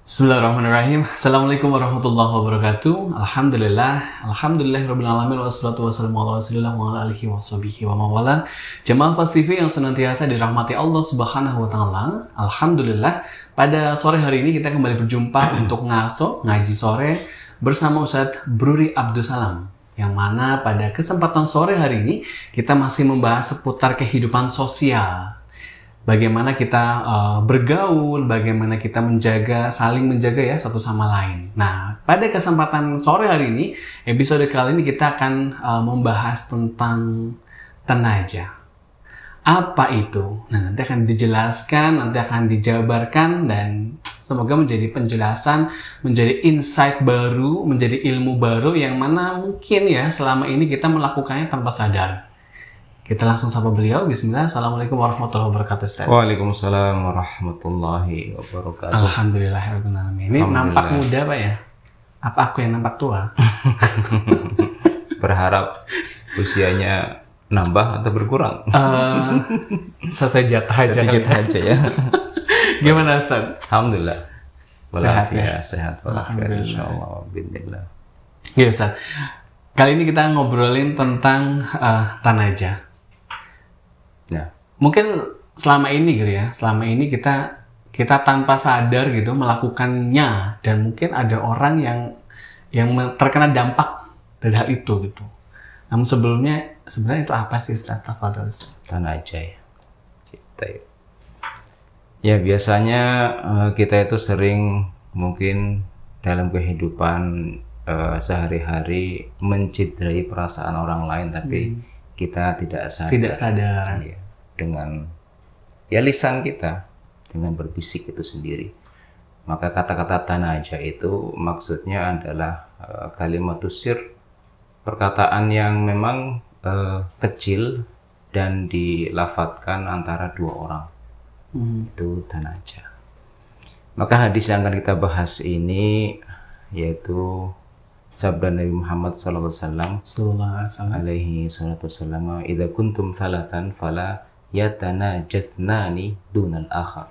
Bismillahirrahmanirrahim. Assalamualaikum warahmatullahi wabarakatuh. Alhamdulillah rabbil wassalatu wassalamu ala rasulillah wa ala alihi washabihi wa mawala. Jemaah Fast TV yang senantiasa dirahmati Allah Subhanahu wa taala. Alhamdulillah, pada sore hari ini kita kembali berjumpa untuk ngaji sore bersama Ustadz Bruri Abdussalam. Yang mana pada kesempatan sore hari ini kita masih membahas seputar kehidupan sosial. Bagaimana kita bergaul, bagaimana kita saling menjaga ya satu sama lain. Nah, pada kesempatan sore hari ini, episode kali ini kita akan membahas tentang tenaja. Apa itu? Nah, nanti akan dijelaskan, nanti akan dijabarkan, dan semoga menjadi penjelasan, menjadi insight baru, menjadi ilmu baru yang mana mungkin ya selama ini kita melakukannya tanpa sadar. Kita langsung sapa beliau. Bismillah. Assalamualaikum warahmatullahi wabarakatuh, Ustaz. Waalaikumsalam warahmatullahi wabarakatuh. Alhamdulillahirrahmanirrahim. Ini nampak muda, Pak ya? Apa aku yang nampak tua? Berharap usianya nambah atau berkurang? Selesai jatah aja. Jatah aja ya. Gimana, Ustaz? Alhamdulillah. Sehat ya? Sehat walafiat insyaallah bismillah. Iya, Ustaz. Kali ini kita ngobrolin tentang tanaja. Ya. Mungkin selama ini gitu ya, selama ini kita tanpa sadar gitu melakukannya, dan mungkin ada orang yang terkena dampak dari hal itu gitu. Namun sebelumnya sebenarnya itu apa sih, Ustaz? Tafadhol, Ustaz. Tanaja ya. Ya biasanya kita itu sering mungkin dalam kehidupan sehari-hari mencederai perasaan orang lain, tapi kita tidak sadar. Ya, dengan lisan kita, dengan berbisik itu sendiri. Maka kata-kata tanaja itu maksudnya adalah kalimatus sir, perkataan yang memang kecil dan dilafadzkan antara dua orang. Itu tanaja. Maka hadis yang akan kita bahas ini yaitu sabda Nabi Muhammad SAW alaihi salatu wassalam, idza kuntum thalathan fala yatanajathnani dunal akhar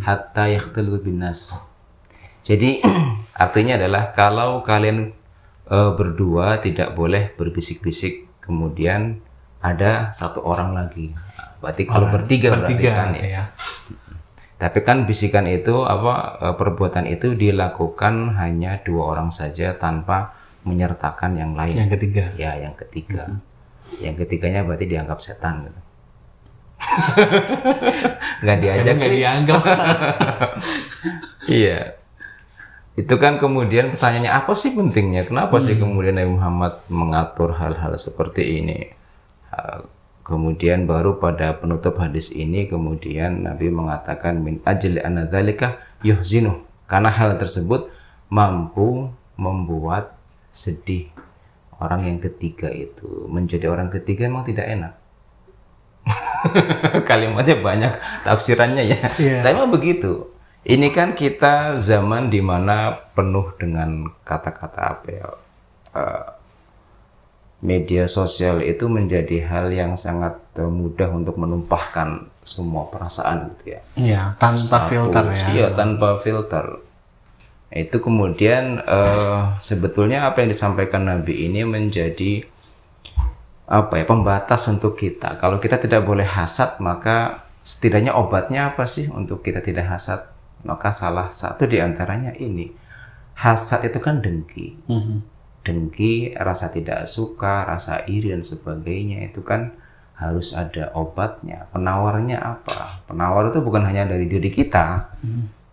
hatta yakhtalu bin nas. Jadi artinya adalah kalau kalian berdua tidak boleh berbisik-bisik, kemudian ada satu orang lagi. Berarti kalau bertiga kan ya. Tapi kan bisikan itu perbuatan itu dilakukan hanya dua orang saja tanpa menyertakan yang lain. Yang ketiga. Ya, yang ketiga. Yang ketiganya berarti dianggap setan gitu. Nggak diajak sih. Nggak dianggap. Iya. Itu kan kemudian pertanyaannya, apa sih pentingnya? Kenapa sih kemudian Nabi Muhammad mengatur hal-hal seperti ini? Kemudian baru pada penutup hadis ini kemudian Nabi mengatakan min ajli anna dzalika yuhzinu, karena hal tersebut mampu membuat sedih orang yang ketiga itu. Menjadi orang ketiga memang tidak enak. Kalimatnya banyak tafsirannya ya. Yeah. Tapi memang begitu. Ini kan kita zaman dimana penuh dengan kata-kata media sosial itu menjadi hal yang sangat mudah untuk menumpahkan semua perasaan gitu ya. Iya, tanpa filter ya. Iya, tanpa filter. Itu kemudian sebetulnya apa yang disampaikan Nabi ini menjadi pembatas untuk kita. Kalau kita tidak boleh hasad, maka setidaknya obatnya apa sih untuk kita tidak hasad? Maka salah satu di antaranya ini. Hasad itu kan dengki. Dengki, rasa tidak suka, rasa iri dan sebagainya, itu kan harus ada obatnya. Penawarnya apa? Penawar itu bukan hanya dari diri kita,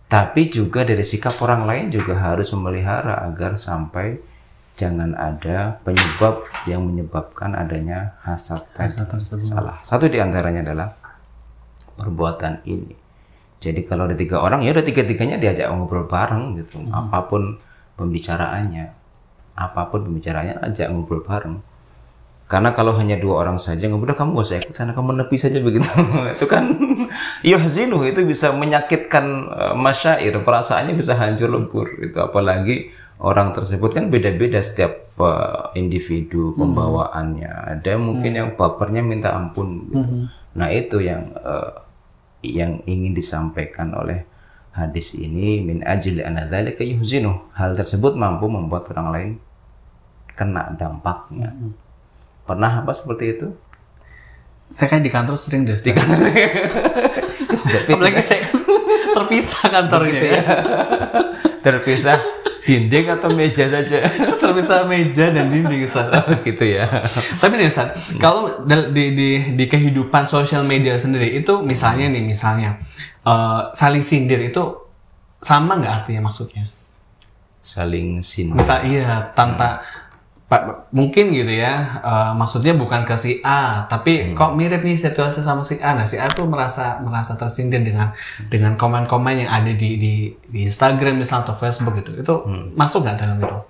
tapi juga dari sikap orang lain juga harus memelihara agar sampai jangan ada penyebab yang menyebabkan adanya hasad tersebut. Salah satu di antaranya adalah perbuatan ini. Jadi kalau ada 3 orang, ya udah tiga-tiganya diajak ngobrol bareng gitu. Apapun pembicaraannya ajak ngobrol bareng. Karena kalau hanya 2 orang saja, udah kamu gak usah ikut sana, kamu nepi saja begitu. Itu kan yuhzinu, itu bisa menyakitkan masyair, perasaannya bisa hancur lebur. Itu apalagi orang tersebut kan beda-beda setiap individu pembawaannya. Ada mungkin yang bapernya minta ampun gitu. Nah itu yang ingin disampaikan oleh hadis ini min ajli anna dzalika yuhzinu. Hal tersebut mampu membuat orang lain kena dampaknya. Pernah apa seperti itu? Saya kan di kantor sering di kantor. Apalagi saya kan terpisah kantornya ya. Terpisah dinding atau meja saja? Terpisah meja dan dinding, Ustaz. Gitu ya. Tapi nih Ustaz, kalau di kehidupan sosial media sendiri itu misalnya saling sindir itu sama nggak artinya maksudnya? Saling sindir. Misal iya, tanpa mungkin gitu ya, maksudnya bukan ke si A, tapi kok mirip nih situasi sama si A. Nah, si A tuh merasa tersindir dengan komen-komen yang ada di Instagram misalnya atau Facebook gitu. Itu masuk nggak dalam itu?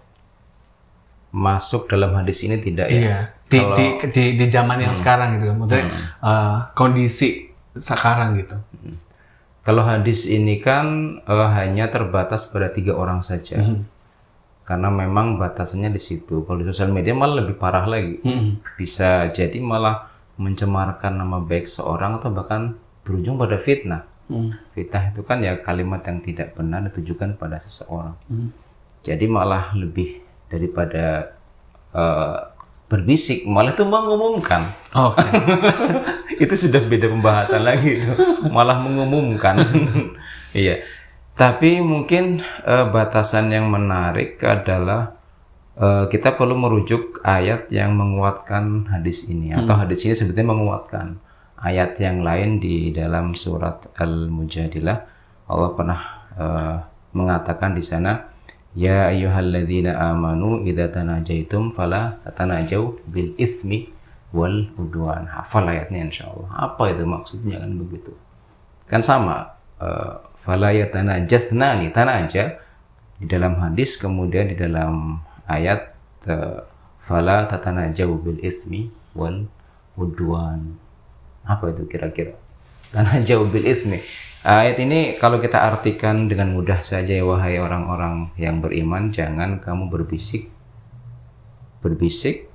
Masuk dalam hadis ini tidak ya? Iya. Di zaman yang sekarang gitu, maksudnya kondisi sekarang gitu. Kalau hadis ini kan hanya terbatas pada 3 orang saja. Karena memang batasannya di situ. Kalau di sosial media malah lebih parah lagi. Bisa jadi malah mencemarkan nama baik seorang atau bahkan berujung pada fitnah. Fitnah itu kan ya kalimat yang tidak benar ditujukan pada seseorang. Jadi malah lebih daripada berbisik, malah itu mengumumkan. Itu sudah beda pembahasan lagi itu. Malah mengumumkan. Iya. Tapi mungkin batasan yang menarik adalah kita perlu merujuk ayat yang menguatkan hadis ini, atau hadis ini sebetulnya menguatkan ayat yang lain di dalam surat Al-Mujadilah. Allah pernah mengatakan di sana, ya ayyuhalladzina amanu idza tanajaitum fala tatanajau bil itsmi wal udwan. Hafal ayatnya insyaallah. Apa itu maksudnya kan begitu? Kan sama. Fala yatanajatsnani, tanaja di dalam hadis, kemudian di dalam ayat fala tatanajau bil itsmi wal udwan. Apa itu kira-kira? Tanajau bil itsmi. Ayat ini kalau kita artikan dengan mudah saja, ya wahai orang-orang yang beriman, jangan kamu berbisik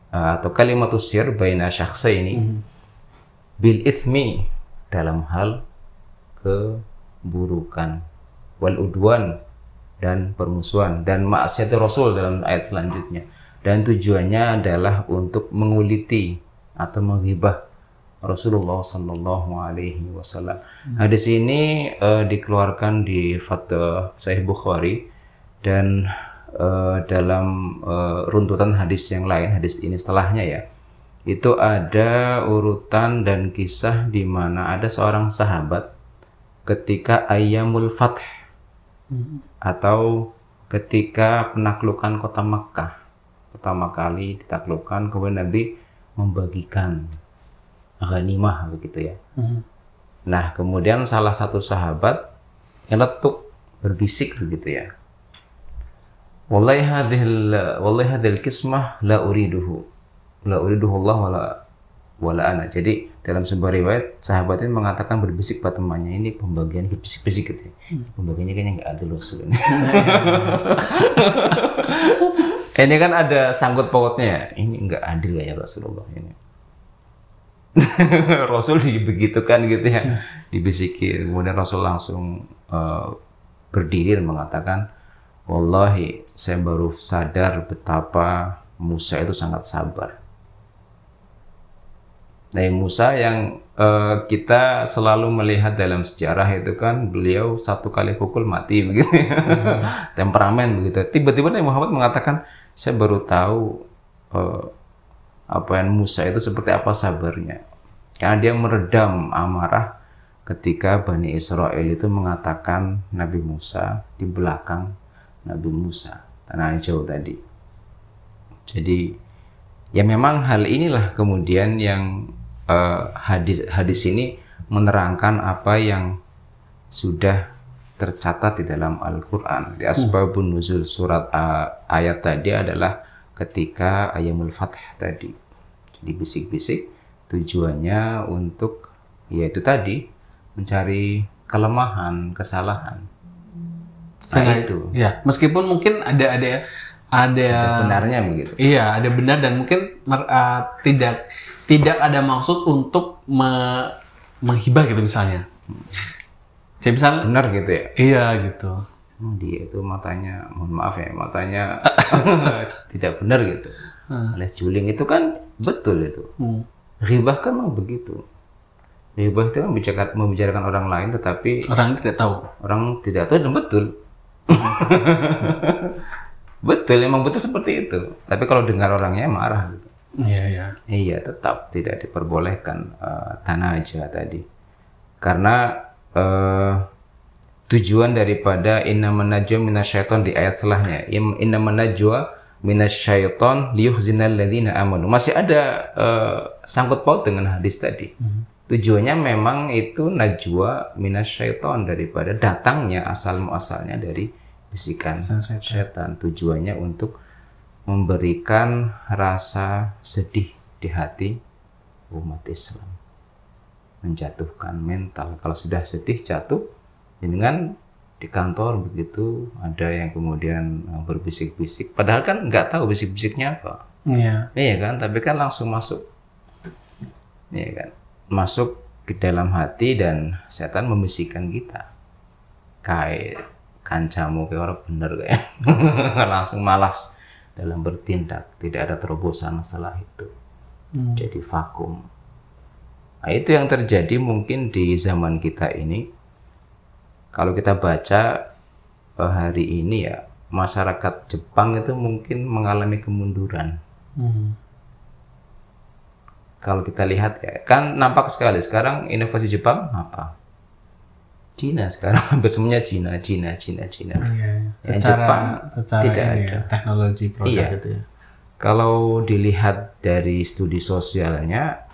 atau kalimatus sir baina syakhsaini bil itsmi, dalam hal keburukan, wal udwan, dan permusuhan, dan maksiat Rasul dalam ayat selanjutnya. Dan tujuannya adalah untuk menguliti atau menghibah Rasulullah Sallallahu Alaihi Wasallam. Hadis ini dikeluarkan di Fatwa Sahih Bukhari, dan dalam runtutan hadis yang lain, hadis ini setelahnya ya, itu ada urutan dan kisah di mana ada seorang sahabat ketika Ayyamul Fath atau ketika penaklukan kota Makkah pertama kali ditaklukkan, kemudian Nabi membagikan ghanimah begitu ya. Nah, kemudian salah satu sahabat nyeletuk, berbisik begitu ya. Wallahi hadhil kismah la uriduhu Allah wala ana. Jadi dalam sebuah riwayat sahabat ini mengatakan, berbisik pada temannya, ini pembagian berbisik gitu ya. Pembagiannya kayaknya nggak adil Rasul ini. Ini kan ada sangkut pautnya ya. Ini nggak adil ya Rasulullah ini. Rasul dibegitukan gitu ya, dibisiki. Kemudian Rasul langsung berdiri dan mengatakan, wallahi saya baru sadar betapa Musa itu sangat sabar. Nabi Musa yang kita selalu melihat dalam sejarah itu kan beliau satu kali pukul mati begitu, temperamen begitu. Tiba-tiba Nabi Muhammad mengatakan, saya baru tahu apa yang Musa itu seperti apa sabarnya. Karena dia meredam amarah ketika Bani Israel itu mengatakan Nabi Musa di belakang Nabi Musa, tanah jauh tadi. Jadi ya memang hal inilah kemudian yang hadis ini menerangkan apa yang sudah tercatat di dalam Al-Quran. Di asbabun nuzul surat ayat tadi adalah ketika Ayyamul Fath tadi. Jadi bisik-bisik tujuannya untuk yaitu tadi mencari kelemahan, kesalahan. Nah, itu. Ya, meskipun mungkin ada benarnya begitu. Iya, ada benar, dan mungkin tidak ada maksud untuk menghibah gitu misalnya. Saya bisa benar gitu ya. Iya gitu. Dia itu matanya, mohon maaf ya, matanya tidak benar gitu. Alias juling itu kan betul itu. Ghibah kan memang begitu. Ghibah itu membicarakan orang lain tetapi orang tidak tahu. Orang tidak tahu dan betul. Betul, emang betul seperti itu. Tapi kalau dengar orangnya marah gitu. Iya. Iya, tetap tidak diperbolehkan tanaja tadi. Karena tujuan daripada innaman najwa minasyaiton di ayat setelahnya, innaman najwa minasyaiton liyuhzinal ladzina amanu. Masih ada sangkut paut dengan hadis tadi. Tujuannya memang itu najwa minasyaiton, daripada datangnya asal muasalnya dari bisikan setan. Tujuannya untuk memberikan rasa sedih di hati umat Islam, menjatuhkan mental. Kalau sudah sedih jatuh, dengan di kantor begitu ada yang kemudian berbisik-bisik, padahal kan nggak tahu bisik-bisiknya apa. Iya kan, tapi kan langsung masuk, iya kan, masuk ke dalam hati dan setan membisikkan kita kayak kancamu kayak orang bener kayak langsung malas dalam bertindak, tidak ada terobosan setelah itu. Jadi vakum. Nah, itu yang terjadi mungkin di zaman kita ini. Kalau kita baca hari ini ya, masyarakat Jepang itu mungkin mengalami kemunduran. Kalau kita lihat ya, kan nampak sekali sekarang inovasi Jepang apa? Cina sekarang, hampir semuanya Cina. Iya. Jepang tidak ada teknologi produk itu ya. Kalau dilihat dari studi sosialnya,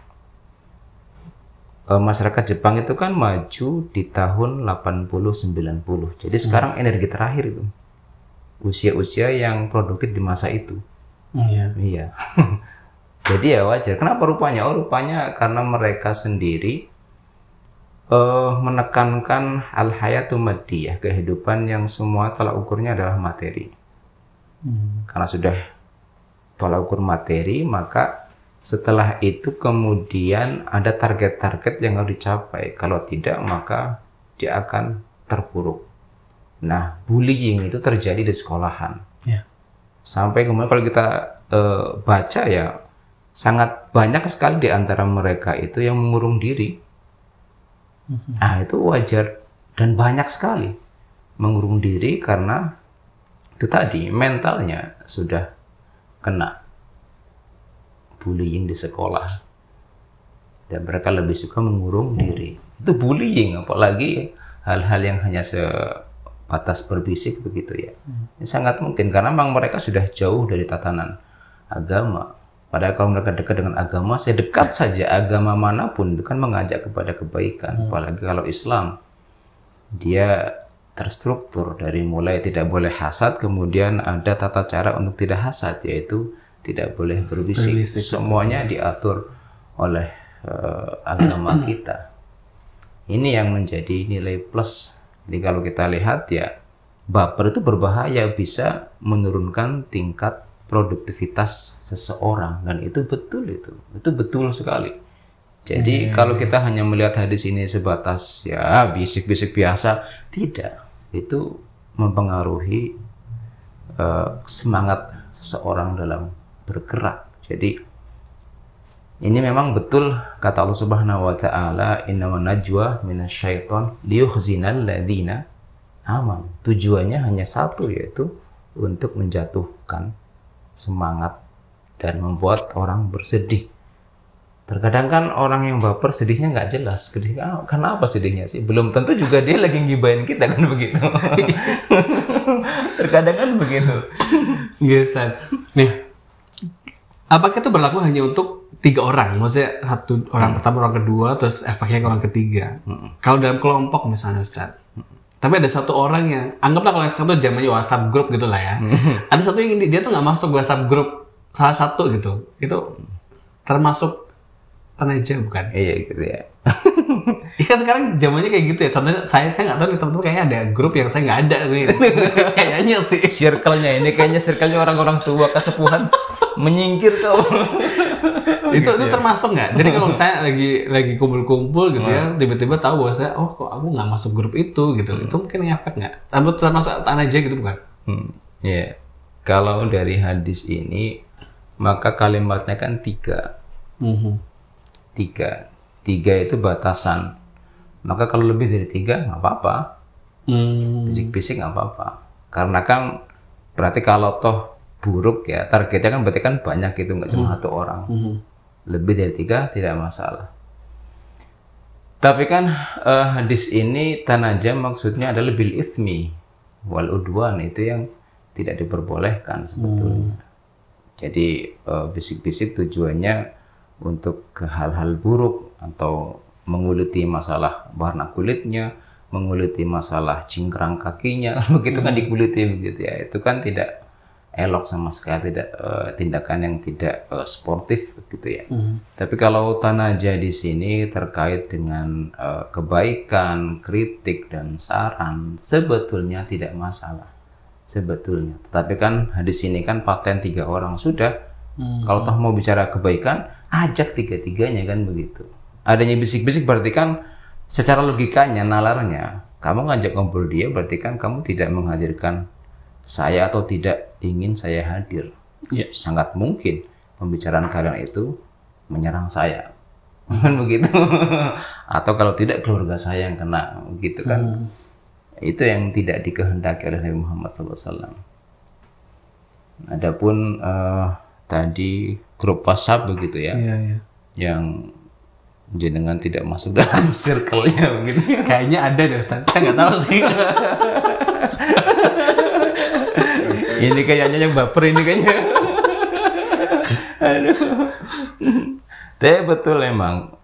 masyarakat Jepang itu kan maju di tahun 80-90. Jadi sekarang energi terakhir itu. Usia-usia yang produktif di masa itu. Iya. Jadi ya wajar. Kenapa rupanya? Rupanya karena mereka sendiri menekankan al-hayatu maddiyah, kehidupan yang semua tolak ukurnya adalah materi. Karena sudah tolak ukur materi, maka setelah itu kemudian ada target-target yang harus dicapai. Kalau tidak, maka dia akan terpuruk. Nah, bullying itu terjadi di sekolahan. Sampai kemudian kalau kita baca ya, sangat banyak sekali di antara mereka itu yang mengurung diri. Nah, itu wajar dan banyak sekali mengurung diri karena itu tadi mentalnya sudah kena bullying di sekolah dan mereka lebih suka mengurung diri. Itu bullying, apalagi hal-hal yang hanya sebatas berbisik begitu ya. Ini sangat mungkin karena memang mereka sudah jauh dari tatanan agama. Padahal kalau mereka dekat dengan agama, saya dekat saja agama manapun itu kan mengajak kepada kebaikan. Apalagi kalau Islam, dia terstruktur dari mulai tidak boleh hasad, kemudian ada tata cara untuk tidak hasad, yaitu tidak boleh berbisik. Semuanya diatur oleh agama kita. Ini yang menjadi nilai plus. Jadi kalau kita lihat ya, baper itu berbahaya, bisa menurunkan tingkat produktivitas seseorang, dan itu betul sekali. Jadi kalau kita hanya melihat hadis ini sebatas ya bisik-bisik biasa, tidak, itu mempengaruhi semangat seseorang dalam bergerak. Jadi ini memang betul kata Allah Subhanahu wa taala, innaman najwa minasyaiton liyukhzinal ladzina amanu. Tujuannya hanya satu, yaitu untuk menjatuhkan semangat dan membuat orang bersedih. Terkadang kan orang yang baper sedihnya nggak jelas. Karena apa sedihnya sih? Belum tentu juga dia lagi ngibain kita kan begitu. Terkadang kan begitu. Yes, nih, apakah itu berlaku hanya untuk 3 orang? Maksudnya satu orang pertama, orang kedua, terus efeknya ke orang ketiga. Kalau dalam kelompok misalnya Ustaz. Tapi ada satu orang yang, anggaplah kalau sekarang tuh zamannya WhatsApp group gitu lah ya. Ada satu yang dia tuh nggak masuk WhatsApp group, salah satu gitu. Itu termasuk tenaja bukan? Iya gitu ya. Iya kan sekarang zamannya kayak gitu ya. Contohnya saya nggak tahu nih teman-teman, kayaknya ada grup yang saya nggak ada nih. Kayaknya sih. Circle-nya ini kayaknya circle-nya orang-orang tua kesepuhan menyingkir kau. Itu termasuk nggak? Jadi kalau saya lagi kumpul-kumpul gitu ya, tiba-tiba tahu bahwa saya, oh kok aku nggak masuk grup itu gitu, itu mungkin ngefek nggak? Tapi termasuk tanaja gitu bukan? Ya, kalau dari hadis ini maka kalimatnya kan 3. 3 itu batasan. Maka kalau lebih dari 3 nggak apa-apa. Bisik-bisik nggak apa-apa. Karena kan berarti kalau toh buruk ya, targetnya kan berarti kan banyak itu, nggak cuma 1 orang. Lebih dari 3 tidak masalah. Tapi kan hadis ini tanaja maksudnya adalah bil ithmi wal udwan, itu yang tidak diperbolehkan sebetulnya. Jadi bisik-bisik tujuannya untuk ke hal-hal buruk atau menguliti masalah warna kulitnya, menguliti masalah cingkrang kakinya, begitu kan dikuliti begitu ya. Itu kan tidak elok sama sekali, tidak tindakan yang tidak sportif begitu ya. Tapi kalau tanaja di sini terkait dengan kebaikan, kritik dan saran, sebetulnya tidak masalah. Sebetulnya. Tetapi kan hadis ini kan paten 3 orang sudah. Kalau toh mau bicara kebaikan, ajak 3-tiganya kan begitu. Adanya bisik-bisik berarti kan secara logikanya, nalarnya, kamu ngajak ngobrol dia berarti kan kamu tidak menghadirkan saya atau tidak ingin saya hadir. Sangat mungkin pembicaraan kalian itu menyerang saya. Kan begitu. Atau kalau tidak keluarga saya yang kena, begitu kan. Itu yang tidak dikehendaki oleh Nabi Muhammad SAW. Adapun tadi grup WhatsApp begitu ya, yang jenengan tidak masuk dalam circle-nya begitu. Kayaknya ada deh Ustaz, saya nggak tahu sih. Ini kayaknya yang baper ini kayaknya. Aduh. Tapi betul emang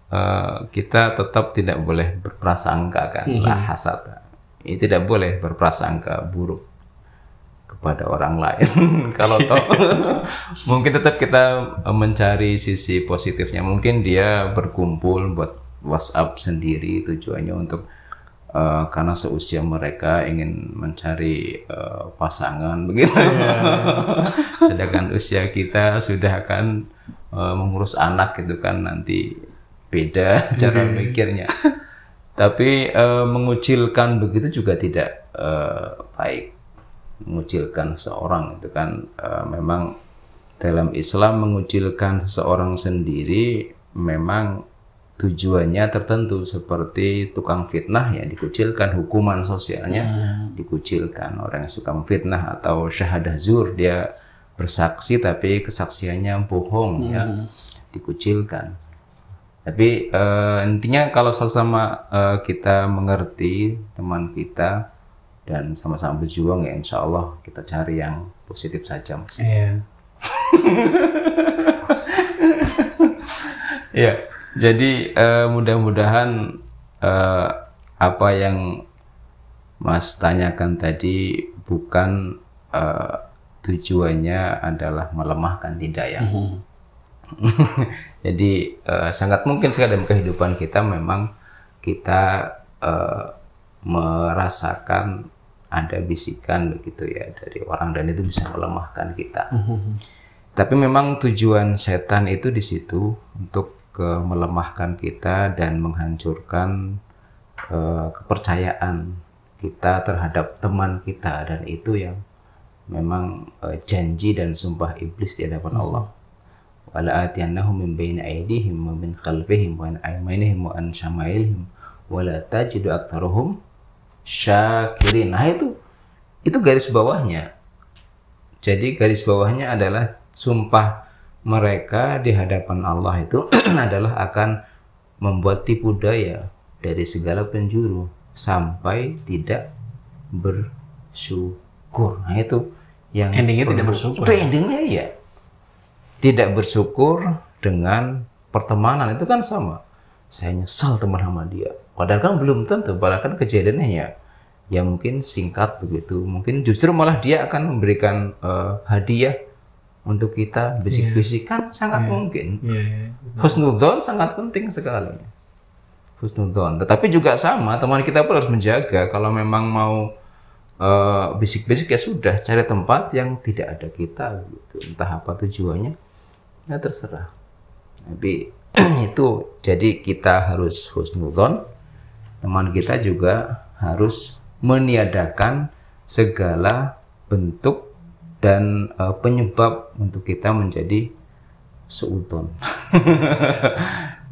kita tetap tidak boleh berprasangka kan, lah hasad. Ini tidak boleh berprasangka buruk kepada orang lain. Kalau toh mungkin tetap kita mencari sisi positifnya. Mungkin dia berkumpul buat WhatsApp sendiri tujuannya untuk karena seusia mereka ingin mencari pasangan begitu. Sedangkan usia kita sudah akan mengurus anak gitu kan, nanti beda cara mikirnya. Tapi mengucilkan begitu juga tidak baik. Mengucilkan seorang itu kan memang dalam Islam mengucilkan seseorang sendiri memang tujuannya tertentu, seperti tukang fitnah ya dikucilkan, hukuman sosialnya dikucilkan. Orang yang suka memfitnah atau syahadah zur, dia bersaksi tapi kesaksiannya bohong ya dikucilkan. Tapi intinya kalau sama-sama kita mengerti teman kita dan sama-sama berjuang, ya insya Allah kita cari yang positif saja Mas. Iya. Jadi mudah-mudahan apa yang Mas tanyakan tadi bukan tujuannya adalah melemahkan, tidak ya. Jadi sangat mungkin sekali dalam kehidupan kita memang kita merasakan ada bisikan begitu ya dari orang, dan itu bisa melemahkan kita. Tapi memang tujuan setan itu di situ untuk melemahkan kita dan menghancurkan kepercayaan kita terhadap teman kita, dan itu yang memang janji dan sumpah iblis di hadapan Allah. Wala atiyannahum min baini aydihim wa min khalfihim wa an aymanihim wa an syama'ilihim wa la tajidu aktsaruhum syakirin. Nah itu garis bawahnya. Jadi garis bawahnya adalah sumpah mereka di hadapan Allah itu adalah akan membuat tipu daya dari segala penjuru sampai tidak bersyukur. Nah itu yang endingnya tidak bersyukur. Itu endingnya ya. Tidak bersyukur dengan pertemanan itu kan sama. Saya nyesal teman sama dia. Padahal kan belum tentu. Padahal kan kejadiannya ya mungkin singkat begitu. Mungkin justru malah dia akan memberikan hadiah untuk kita, bisik-bisikan sangat mungkin. Husnudzon sangat penting sekali. Husnudzon. Tetapi juga sama, teman kita pun harus menjaga. Kalau memang mau bisik-bisik ya sudah, cari tempat yang tidak ada kita gitu. Entah apa tujuannya, ya terserah. Tapi itu jadi kita harus husnudzon, teman kita juga harus meniadakan segala bentuk dan penyebab untuk kita menjadi suudzon.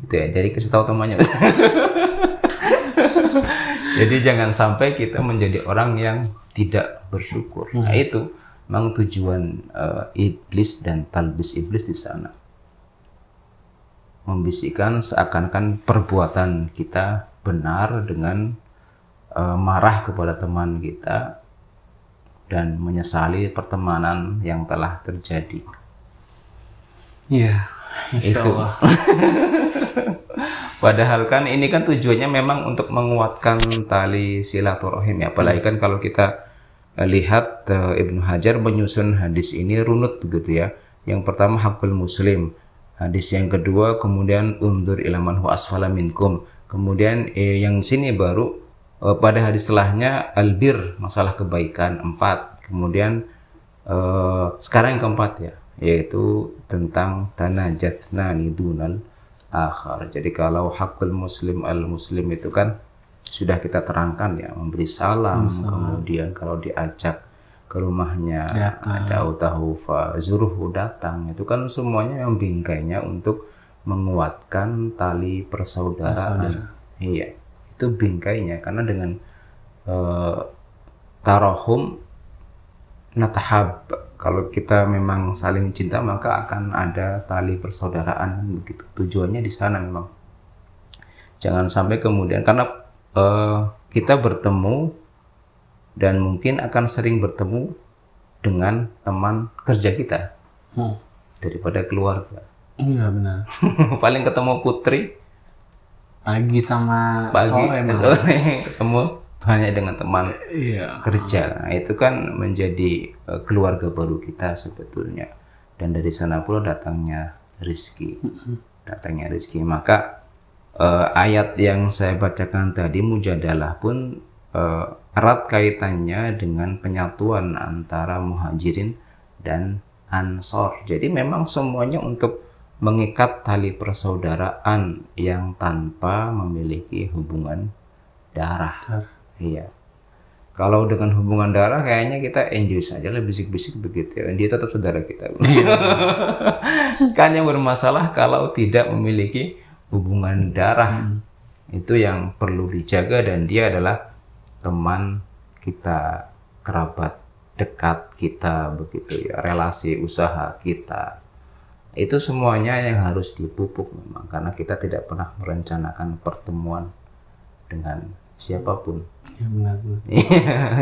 Gitu ya. Jadi kasih tahu temannya. Jadi jangan sampai kita menjadi orang yang tidak bersyukur. Nah itu memang tujuan iblis dan talbis iblis di sana. Membisikkan seakan-akan perbuatan kita benar dengan marah kepada teman kita dan menyesali pertemanan yang telah terjadi. Iya, itu. Padahal kan ini kan tujuannya memang untuk menguatkan tali silaturahim ya. Apalagi kan kalau kita lihat Ibnu Hajar menyusun hadis ini runut begitu ya. Yang pertama hakul muslim, hadis yang kedua kemudian undur ilaman hu asfala minkum, kemudian yang sini baru pada hadis setelahnya albir, masalah kebaikan 4, kemudian sekarang yang keempat ya, yaitu tentang tanajatna nidunal akhar. Jadi kalau hakul muslim al muslim itu kan sudah kita terangkan ya, memberi salam, kemudian kalau diajak ke rumahnya ada utahu fa zuruhu datang, itu kan semuanya yang bingkainya untuk menguatkan tali persaudaraan. Iya, itu bingkainya, karena dengan tarahum natahab, kalau kita memang saling cinta maka akan ada tali persaudaraan begitu. Tujuannya di sana memang. Jangan sampai kemudian karena kita bertemu dan mungkin akan sering bertemu dengan teman kerja kita daripada keluarga. Iya benar. Paling ketemu Putri pagi sama sore ketemu hanya dengan teman kerja. Nah, itu kan menjadi keluarga baru kita sebetulnya. Dan dari sana pula datangnya rezeki. Maka ayat yang saya bacakan tadi Mujadalah pun erat kaitannya dengan penyatuan antara muhajirin dan ansor. Jadi memang semuanya untuk mengikat tali persaudaraan yang tanpa memiliki hubungan darah. Iya. Kalau dengan hubungan darah kayaknya kita enjoy saja lah, bisik-bisik begitu ya. Dia tetap saudara kita. Kan yang bermasalah kalau tidak memiliki hubungan darah. Itu yang perlu dijaga, dan dia adalah teman kita, kerabat dekat kita begitu ya, relasi usaha kita. Itu semuanya yang harus dipupuk memang, karena kita tidak pernah merencanakan pertemuan dengan siapapun. Ya benar.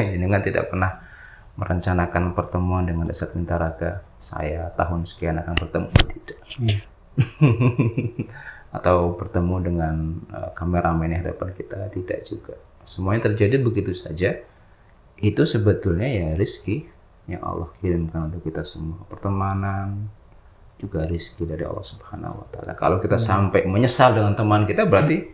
Dengan tidak pernah merencanakan pertemuan dengan Ustadz Mintaraga, saya tahun sekian akan bertemu, tidak. Atau bertemu dengan kameramen yang hadapan kita, tidak juga. Semuanya terjadi begitu saja. Itu sebetulnya ya rezeki yang Allah kirimkan untuk kita semua. Pertemanan juga rezeki dari Allah Subhanahu wa Ta'ala. Kalau kita sampai menyesal dengan teman kita, berarti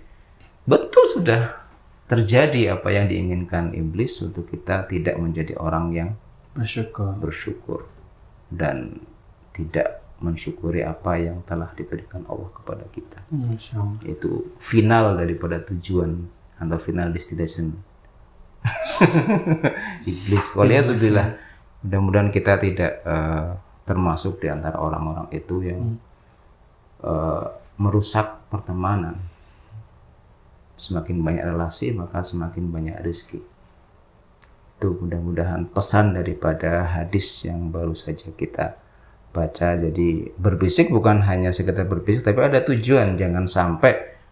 betul sudah terjadi apa yang diinginkan iblis, untuk kita tidak menjadi orang yang bersyukur dan tidak mensyukuri apa yang telah diberikan Allah kepada kita. Itu final daripada tujuan atau final destination iblis. Waliyadzubillah. Mudah-mudahan kita tidak termasuk di antara orang-orang itu yang merusak pertemanan. Semakin banyak relasi, maka semakin banyak rezeki. Itu mudah-mudahan pesan daripada hadis yang baru saja kita baca. Jadi berbisik bukan hanya sekedar berbisik, tapi ada tujuan. Jangan sampai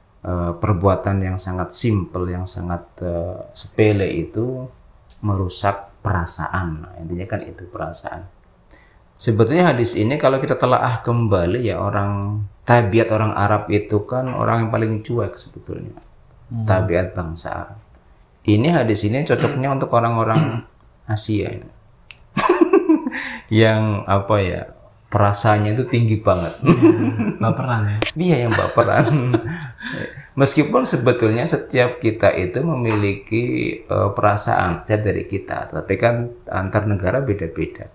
perbuatan yang sangat simpel, yang sangat sepele itu merusak perasaan. Nah, intinya kan itu, perasaan. Sebetulnya hadis ini kalau kita telaah kembali ya, tabiat orang Arab itu kan orang yang paling cuek sebetulnya. Tabiat bangsa Arab. Ini hadis ini cocoknya untuk orang-orang Asia ini. Yang apa ya, perasaannya itu tinggi banget. Baperan ya? Iya, yang baperan. Meskipun sebetulnya setiap kita itu memiliki perasaan setiap dari kita, tapi kan antar negara beda-beda.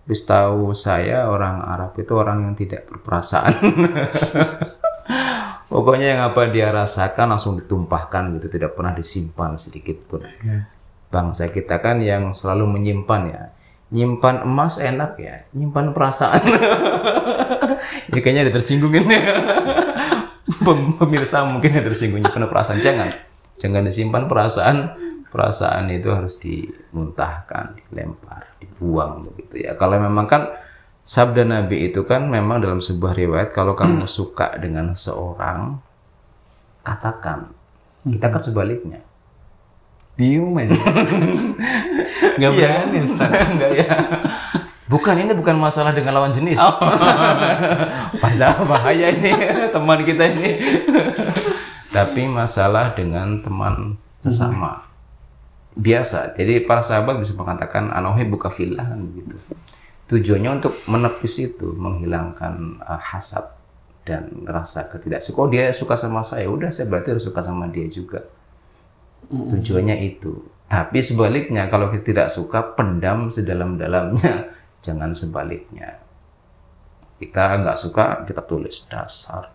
Tahu saya orang Arab itu orang yang tidak berperasaan. Pokoknya yang apa dia rasakan langsung ditumpahkan gitu, tidak pernah disimpan sedikit pun. Bangsa kita kan yang selalu menyimpan ya. Nyimpan emas enak ya, nyimpan perasaan. Ya kayaknya ada tersinggungin ya. Pemirsa mungkin ada tersinggung nyimpan perasaan. Jangan disimpan perasaan. Perasaan itu harus dimuntahkan, dilempar, dibuang begitu ya. Kalau memang kan sabda Nabi itu kan memang dalam sebuah riwayat, kalau kamu suka dengan seorang, katakan. Kita kan sebaliknya. Diem aja. Nggak berani, Ustaz. Nggak ya. Ini bukan masalah dengan lawan jenis. Masalah bahaya ini teman kita ini. Tapi masalah dengan teman sesama. Biasa. Jadi para sahabat bisa mengatakan anohi buka filah begitu. Tujuannya untuk menepis itu, menghilangkan hasad dan rasa ketidaksukaan. Oh, dia suka sama saya, udah saya berarti harus suka sama dia juga. Tujuannya itu. Tapi sebaliknya, kalau kita tidak suka, pendam sedalam-dalamnya. Jangan sebaliknya. Kita nggak suka, kita tulis dasar.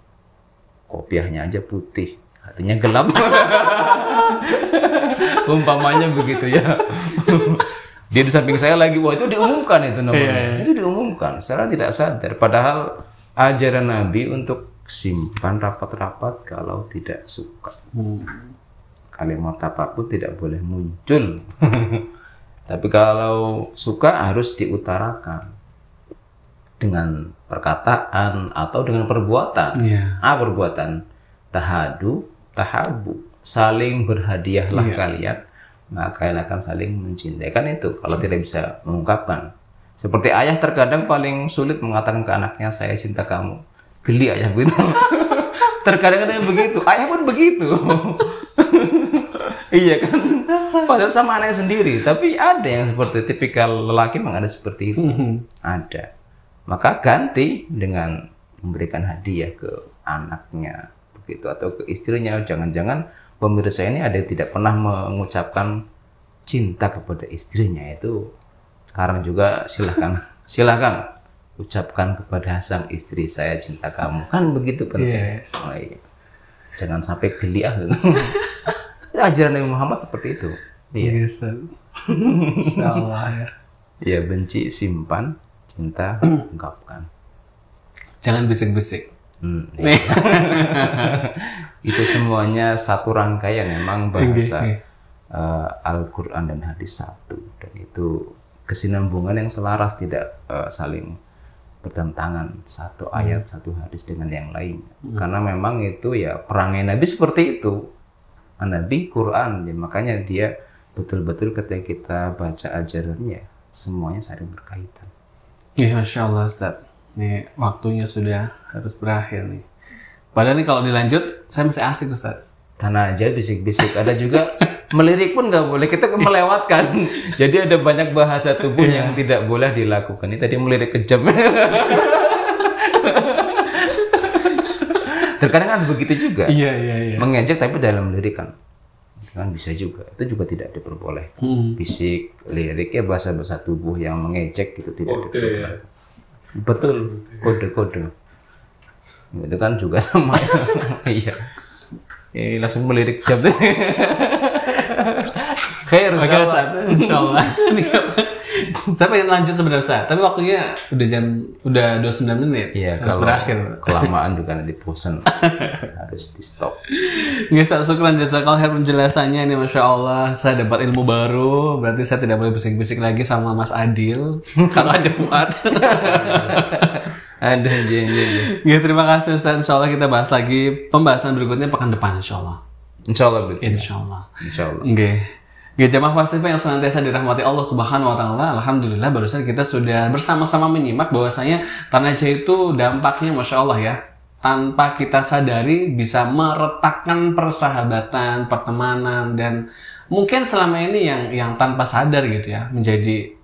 Kopiahnya aja putih, hatinya gelap. Umpamanya begitu ya. Dia di samping saya lagi, wah itu diumumkan itu namanya. Itu diumumkan secara tidak sadar. Padahal ajaran Nabi untuk simpan rapat-rapat kalau tidak suka. Kalimat apapun tidak boleh muncul. Tapi kalau suka harus diutarakan dengan perkataan atau dengan perbuatan. Perbuatan tahadu, tahabu, saling berhadiahlah kalian, maka kalian akan saling mencintai. Kan itu kalau tidak bisa mengungkapkan. Seperti ayah terkadang paling sulit mengatakan ke anaknya, saya cinta kamu. Geli ayah begitu. Terkadang begitu, ayah pun begitu. Iya kan? Padahal sama anaknya sendiri. Tapi ada yang seperti tipikal lelaki memang ada seperti itu. Ada. Maka ganti dengan memberikan hadiah ke anaknya begitu atau ke istrinya. Jangan-jangan pemirsa ini ada yang tidak pernah mengucapkan cinta kepada istrinya. Itu sekarang juga silakan ucapkan kepada sang istri, saya cinta kamu. Kan begitu penting. Oh, iya. Jangan sampai geli ajaran Nabi Muhammad seperti itu. Iya. Insyaallah ya. Ya, benci simpan, cinta ungkapkan. Jangan bisik-bisik. Iya. Itu semuanya satu rangkaian memang bahasa Al-Quran dan hadis satu, dan itu kesinambungan yang selaras, tidak saling bertentangan satu ayat satu hadis dengan yang lain. Karena memang itu ya perangai Nabi seperti itu. Nabi Quran, ya, makanya dia betul-betul ketika kita baca ajarannya semuanya saling berkaitan. Ya, Masya Allah Ustaz. Nih waktunya sudah harus berakhir nih. Padahal nih kalau dilanjut saya masih asik Ustaz. Karena aja bisik-bisik, ada juga melirik pun nggak boleh, kita melewatkan. Jadi ada banyak bahasa tubuh yang tidak boleh dilakukan. Ini tadi melirik kejam. Terkadang kan begitu juga. Iya. Mengejek tapi dalam lirik kan bisa juga. Itu juga tidak diperbolehkan. Bisik, lirik ya bahasa-bahasa tubuh yang mengejek itu tidak diperbolehkan. Betul. Kode-kode. Itu kan juga sama. Iya. Langsung melirik jam. Khair insyaallah. Saya pengen lanjut sebenarnya Ustaz, tapi waktunya udah 29 menit. Iya, harus kalau berakhir. Kelamaan juga nanti bosan. Harus di stop. Nggak, Ustaz, syukran jazakallahu khair penjelasannya ini, Masya Allah. Saya dapat ilmu baru, berarti saya tidak boleh bisik-bisik lagi sama Mas Adil. Kalau ada Fuad. Ada aja. Ya, terima kasih Ustaz. Insya Allah kita bahas lagi pembahasan berikutnya pekan depan Insya Allah. Insya Allah. Oke. Jamaah Fast TV yang senantiasa dirahmati Allah Subhanahu wa taala. Alhamdulillah barusan kita sudah bersama-sama menyimak bahwasanya Tanah Jaya itu dampaknya Masya Allah ya. Tanpa kita sadari bisa meretakkan persahabatan, pertemanan, dan mungkin selama ini yang tanpa sadar gitu ya menjadi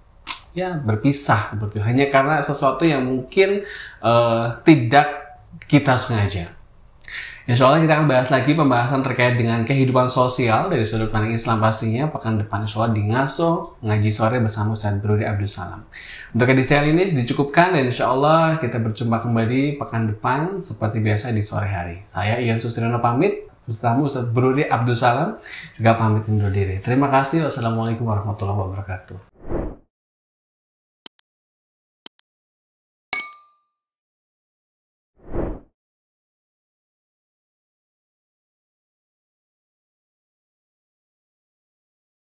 ya berpisah seperti itu. Hanya karena sesuatu yang mungkin tidak kita sengaja. Insya Allah kita akan bahas lagi pembahasan terkait dengan kehidupan sosial dari sudut pandang Islam pastinya pekan depan insya Allah di Ngaso Ngaji Sore bersama Ustaz Brody Abdul Salam. Untuk edisi kali ini dicukupkan dan insya Allah kita berjumpa kembali pekan depan seperti biasa di sore hari. Saya Ian Sustriono pamit, bersama Ustaz Brody Abdul Salam juga pamit undur diri. Terima kasih. Wassalamualaikum warahmatullahi wabarakatuh.